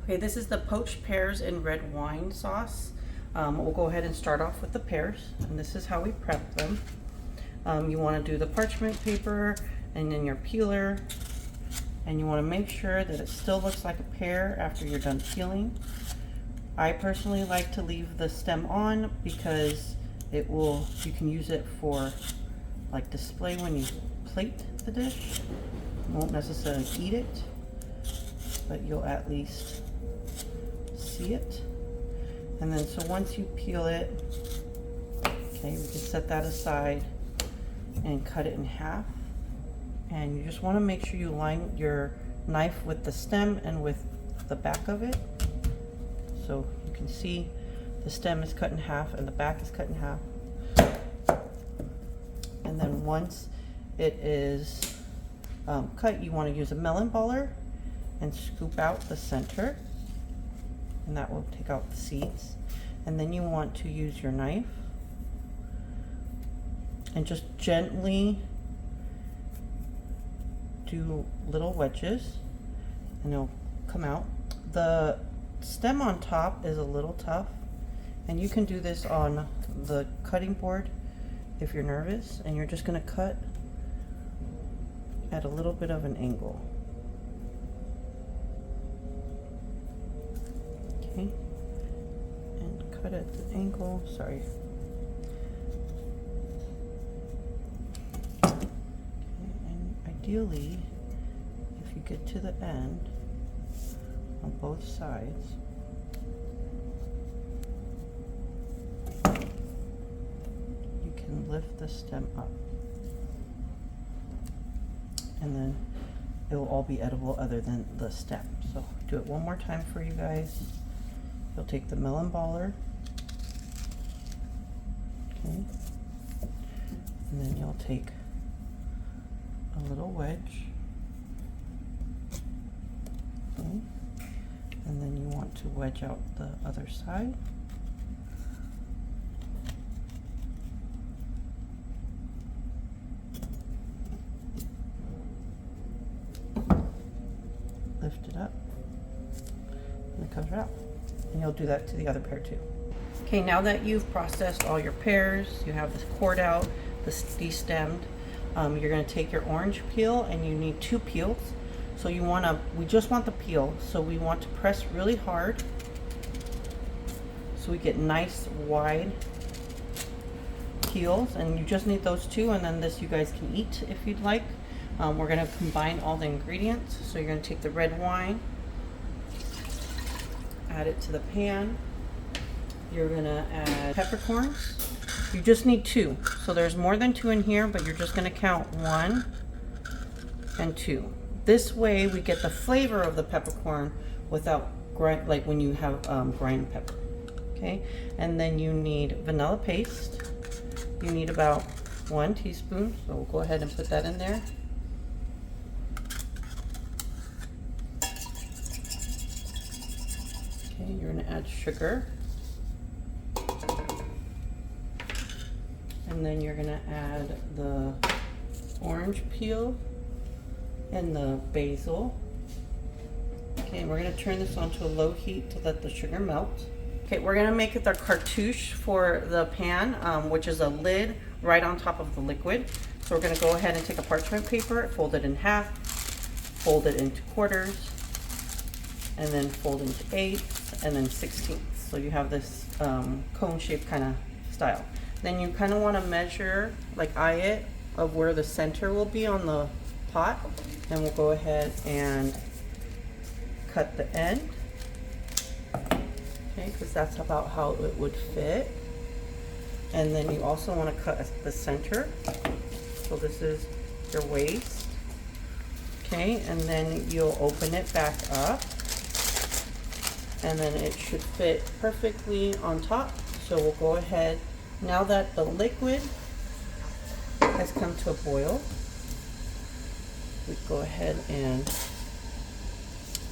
Okay, this is the poached pears and red wine sauce. We'll go ahead and start off with the pears, and this is how we prep them. You want to do the parchment paper and then your peeler, and you want to make sure that it still looks like a pear after you're done peeling. I personally like to leave the stem on because you can use it for like display when you plate the dish. You won't necessarily eat it, but you'll at least see it. And then so once you peel it, okay, we can set that aside and cut it in half. And you just want to make sure you line your knife with the stem and with the back of it. So you can see the stem is cut in half and the back is cut in half. And then once it is cut, you want to use a melon baller and scoop out the center, and that will take out the seeds. And then you want to use your knife and just gently do little wedges and it'll come out. The stem on top is a little tough, and you can do this on the cutting board if you're nervous, and you're just going to cut at a little bit of an angle. Okay, and cut at the angle, sorry. Okay, and ideally, if you get to the end on both sides, you can lift the stem up, and then it will all be edible other than the stem. So do it one more time for you guys. You'll take the melon baller, okay, and then you'll take a little wedge, okay, and then you want to wedge out the other side. Lift it up, and it comes out. And you'll do that to the other pear too. Okay, now that you've processed all your pears, you have the cord out, destemmed, you're going to take your orange peel, and you need 2 peels. So we just want the peel, so we want to press really hard so we get nice wide peels, and you just need those 2, and then this you guys can eat if you'd like. We're going to combine all the ingredients. So you're going to take the red wine, add it to the pan. You're gonna add peppercorns. You just need 2. So there's more than 2 in here, but you're just gonna count 1 and 2. This way we get the flavor of the peppercorn without like when you have ground pepper. Okay, and then you need vanilla paste. You need about 1 teaspoon. So we'll go ahead and put that in there. You're going to add sugar, and then you're going to add the orange peel and the basil. Okay, we're going to turn this onto a low heat to let the sugar melt. Okay, we're going to make it the cartouche for the pan, which is a lid right on top of the liquid. So we're going to go ahead and take a parchment paper, fold it in half, fold it into quarters, and then fold into 8ths, and then 16ths. So you have this cone shaped kind of style. Then you kind of want to measure, like eye it, of where the center will be on the pot. And we'll go ahead and cut the end. Okay, because that's about how it would fit. And then you also want to cut the center. So this is your waist. Okay, and then you'll open it back up, and then it should fit perfectly on top. So we'll go ahead, now that the liquid has come to a boil, we go ahead and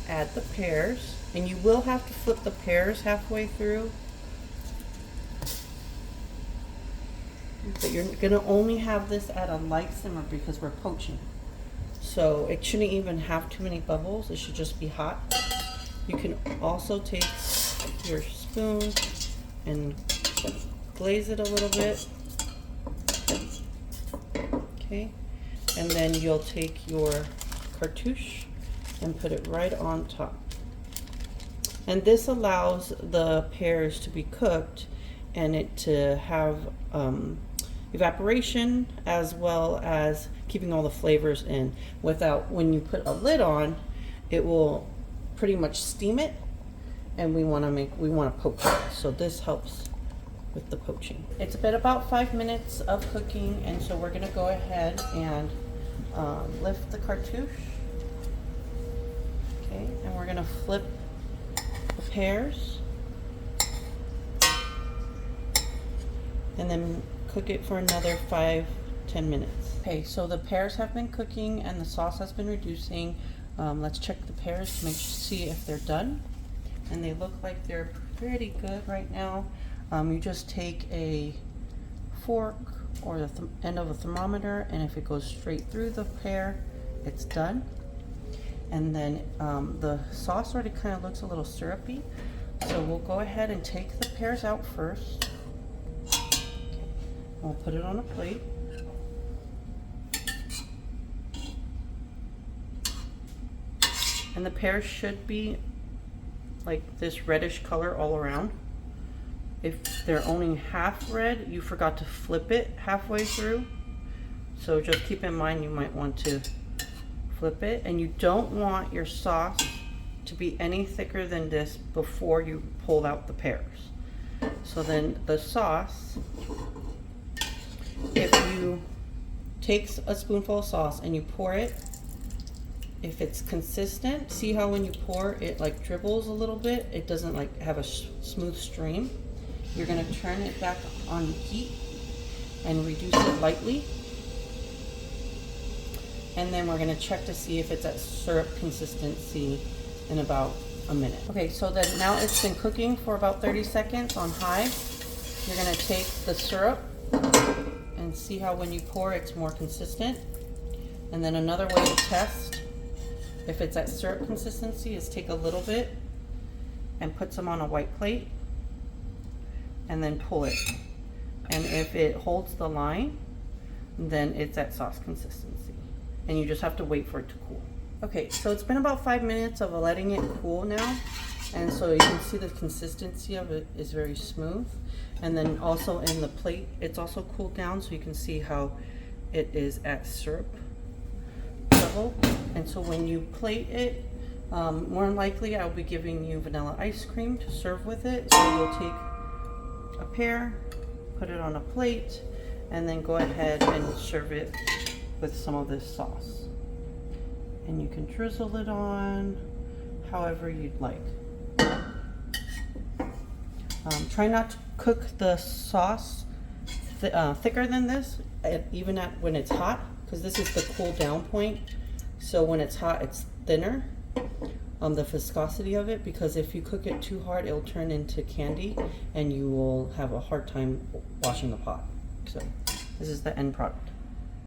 add the pears, and you will have to flip the pears halfway through, but you're gonna only have this at a light simmer because we're poaching. So it shouldn't even have too many bubbles, it should just be hot. You can also take your spoon and glaze it a little bit. Okay, and then you'll take your cartouche and put it right on top. And this allows the pears to be cooked and it to have evaporation as well as keeping all the flavors in without, when you put a lid on, it will pretty much steam it, and we want to poach it. So this helps with the poaching. It's been about 5 minutes of cooking, and so we're going to go ahead and lift the cartouche. Okay, and we're going to flip the pears and then cook it for another 5-10 minutes. Okay, so the pears have been cooking and the sauce has been reducing. Let's check the pears to see if they're done. And they look like they're pretty good right now. You just take a fork or the end of a thermometer, and if it goes straight through the pear, it's done. And then the sauce already kind of looks a little syrupy, so we'll go ahead and take the pears out first. Okay. We'll put it on a plate. And the pears should be like this reddish color all around. If they're only half red, you forgot to flip it halfway through. So just keep in mind you might want to flip it, and you don't want your sauce to be any thicker than this before you pull out the pears. So then the sauce, if you take a spoonful of sauce and you pour it, if it's consistent, see how when you pour it like dribbles a little bit, it doesn't like have a smooth stream. You're going to turn it back on heat and reduce it lightly. And then we're going to check to see if it's at syrup consistency in about a minute. Okay, so then now it's been cooking for about 30 seconds on high. You're going to take the syrup and see how when you pour it's more consistent. And then another way to test if it's at syrup consistency is take a little bit and put some on a white plate and then pull it. And if it holds the line, then it's at sauce consistency. And you just have to wait for it to cool. Okay, so it's been about 5 minutes of letting it cool now. And so you can see the consistency of it is very smooth. And then also in the plate, it's also cooled down, so you can see how it is at syrup level. And so when you plate it, more than likely I'll be giving you vanilla ice cream to serve with it. So you'll take a pear, put it on a plate, and then go ahead and serve it with some of this sauce. And you can drizzle it on however you'd like. Try not to cook the sauce thicker than this, even when it's hot, because this is the cool down point. So when it's hot, it's thinner, the viscosity of it, because if you cook it too hard, it'll turn into candy and you will have a hard time washing the pot. So this is the end product.